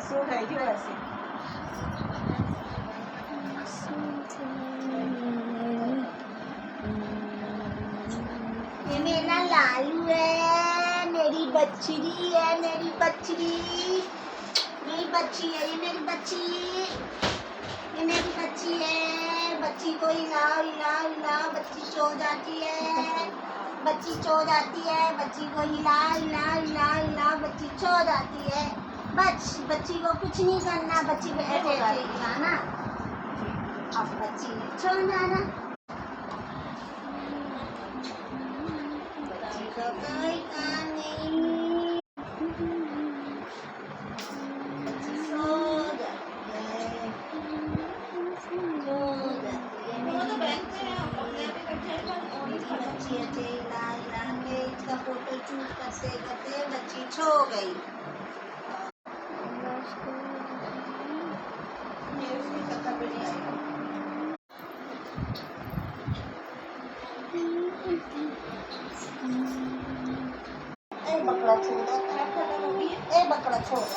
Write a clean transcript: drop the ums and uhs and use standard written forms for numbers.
શું થઈ ગયું હશે? ये मेरा लालू है, मेरी बच्ची है, मेरी बच्ची है, ये मेरी बच्ची है। बच्ची को हिलाओ हिलाओ हिलाओ, बच्ची सो जाती है, बच्ची सो जाती है। बच्ची को हिलाओ हिलाओ हिलाओ हिलाओ, बच्ची सो जाती है। बच्ची को कुछ नहीं करना, बच्ची को ऐसे ऐसे हिलाना। अब बच्ची ने सो जाना। बच्ची को कोई काम नहीं, बच्ची सो जाती है, सो जाती है। बच्ची ऐसे हिला हिला के इसका फोटो शूट करते करते बच्ची सो गई। बकरा छोड़ा, बकरा छोड़ा।